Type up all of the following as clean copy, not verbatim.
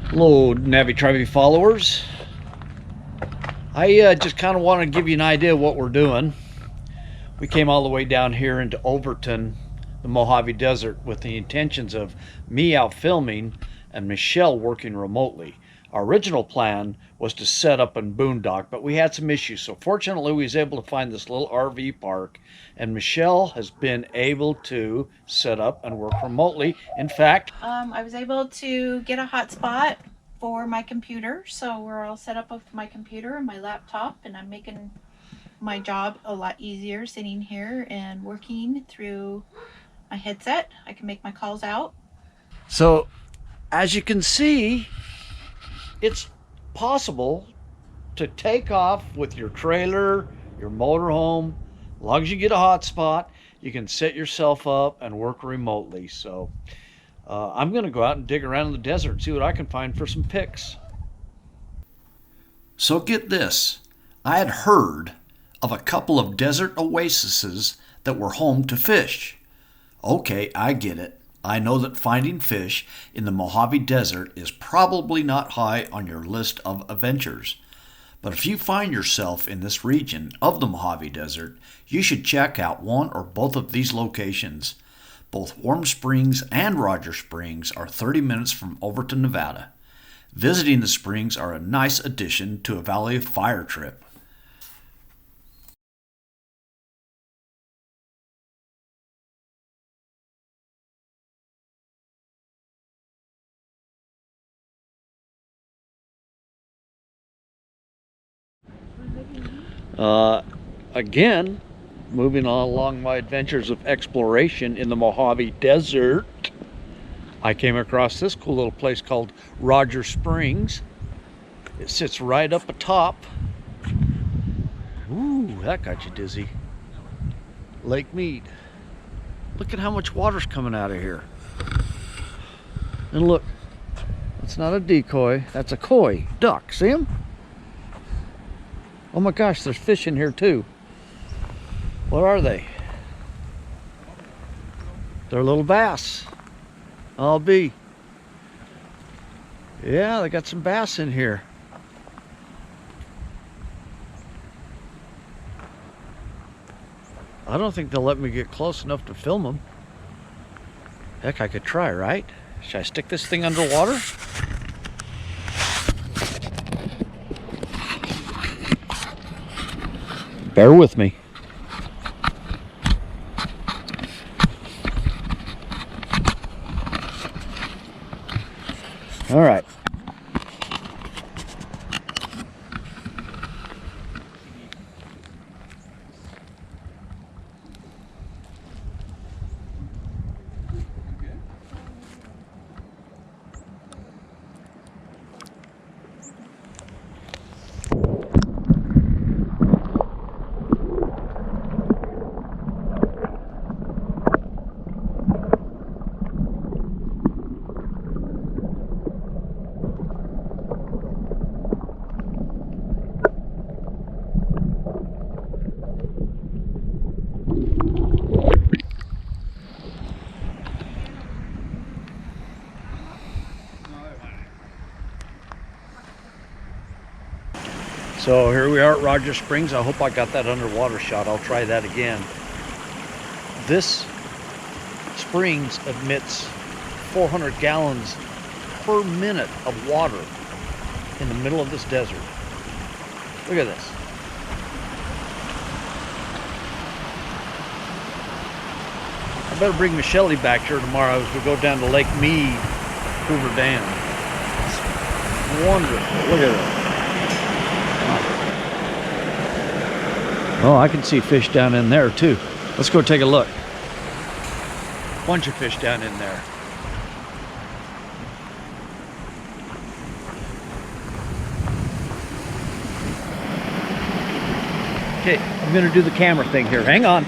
Hello, Navi Tribe followers. I just kind of want to give you an idea of what we're doing. We came all the way down here into Overton, the Mojave Desert, with the intentions of me out filming and Michelle working remotely. Our original plan was to set up in Boondock, but we had some issues. So fortunately, we was able to find this little RV park, and Michelle has been able to set up and work remotely. In fact, I was able to get a hotspot for my computer, so we're all set up with my computer and my laptop, and I'm making my job a lot easier sitting here and working through my headset. I can make my calls out. So, as you can see, it's possible to take off with your trailer, your motorhome. As long as you get a hotspot, you can set yourself up and work remotely. So, I'm going to go out and dig around in the desert and see what I can find for some pics. So get this, I had heard of a couple of desert oases that were home to fish. Okay, I get it. I know that finding fish in the Mojave Desert is probably not high on your list of adventures. But if you find yourself in this region of the Mojave Desert, you should check out one or both of these locations. Both Warm Springs and Rogers Springs are 30 minutes from Overton, Nevada. Visiting the springs are a nice addition to a Valley of Fire trip. Again, moving along my adventures of exploration in the Mojave Desert, I came across this cool little place called Rogers Springs. It sits right up atop. Ooh, that got you dizzy. Lake Mead. Look at how much water's coming out of here. And look, it's not a decoy, that's a koi duck. See him? Oh my gosh, there's fish in here too. What are they? They're little bass. I'll be. Yeah, they got some bass in here. I don't think they'll let me get close enough to film them. Heck, I could try, right? Should I stick this thing underwater? Bear with me. All right. So here we are at Rogers Springs. I hope I got that underwater shot. I'll try that again. This springs emits 400 gallons per minute of water in the middle of this desert. Look at this. I better bring Michelle back here tomorrow as we go down to Lake Mead, Hoover Dam. It's wonderful. Look at that. Oh, I can see fish down in there too. Let's go take a look. Bunch of fish down in there. Okay, I'm gonna do the camera thing here. Hang on.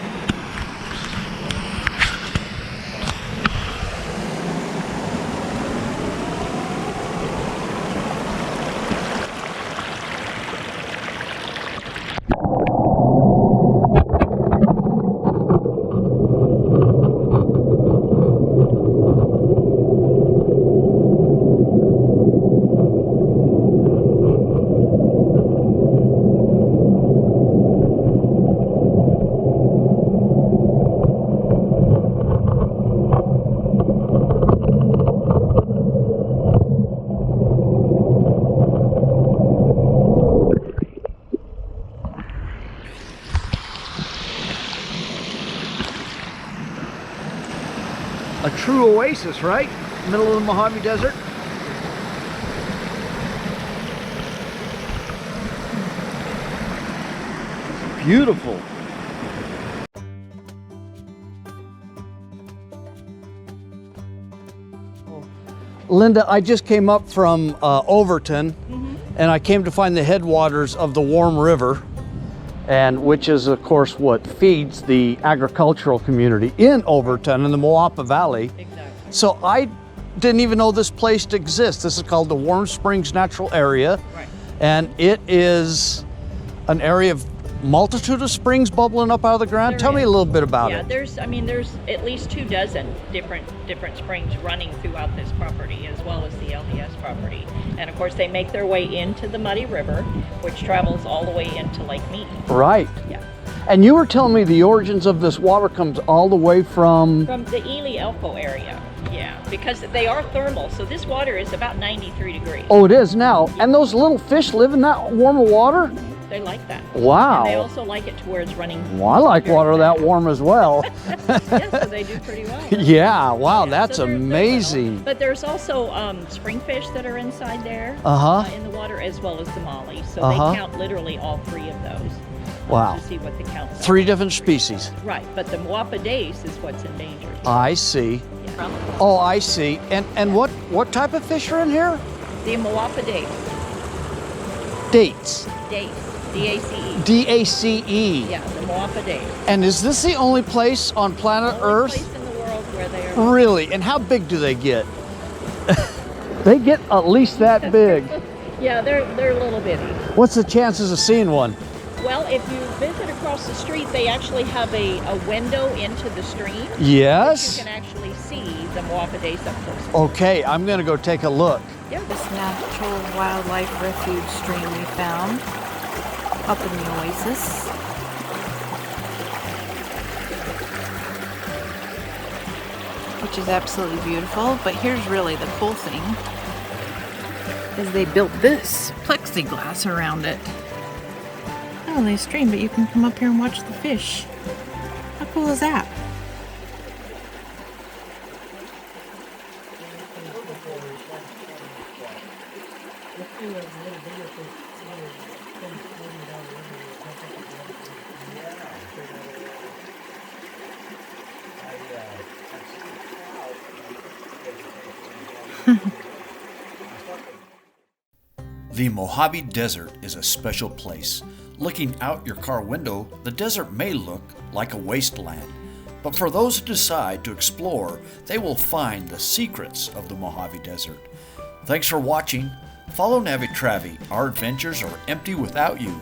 a true oasis, right? Middle of the Mojave Desert. Beautiful. Linda, I just came up from Overton, and I came to find the headwaters of the Warm River, and which is, of course, what feeds the agricultural community in Overton in the Moapa Valley. Exactly. So I didn't even know this place exists. This is called the Warm Springs Natural Area, Right. and it is an area of multitude of springs bubbling up out of the ground. There Tell me a is. little bit about Yeah, it. there's at least 24 different springs running throughout this property, as well as the LDS property. And of course, they make their way into the Muddy River, which travels all the way into Lake Mead. Right. Yeah. And you were telling me the origins of this water comes all the way from... From the Ely Elko area. Yeah, because they are thermal, so this water is about 93 degrees. Oh, it is now. And those little fish live in that warmer water? They like that. Wow. And they also like it to where it's running. Well, I like very water that fast. warm as well. Yes, so they do pretty well. Yeah, Yeah, wow, that's so they're amazing. little. But there's also springfish that are inside there in the water, as well as the molly. So they count literally all 3 of those. Wow. To see what the counts are. 3 different species. Right, but the Moapa dace is what's endangered. I see. Yeah. Oh, I see. And what type of fish are in here? The Moapa dace. Dates. Dace. D-A-C-E. D-A-C-E. Yeah, the Moapa dace. And is this the only place on planet Only Earth? place in the world where they are. Really? And how big do they get? They get at least that big. Yeah, they're little bitty. What's the chances of seeing one? Well, if you visit across the street, they actually have a window into the stream. Yes. You can actually see the Moapa dace up close. Okay, I'm gonna go take a look. Yeah. This natural wildlife refuge stream we found up in the oasis. Which is absolutely beautiful, but here's really the cool thing is they built this plexiglass around it. Not only a stream, but you can come up here and watch the fish. How cool is that? The Mojave Desert is a special place. Looking out your car window, the desert may look like a wasteland, but for those who decide to explore, they will find the secrets of the Mojave Desert. Thanks for watching. Follow Navitravi. Our adventures are empty without you.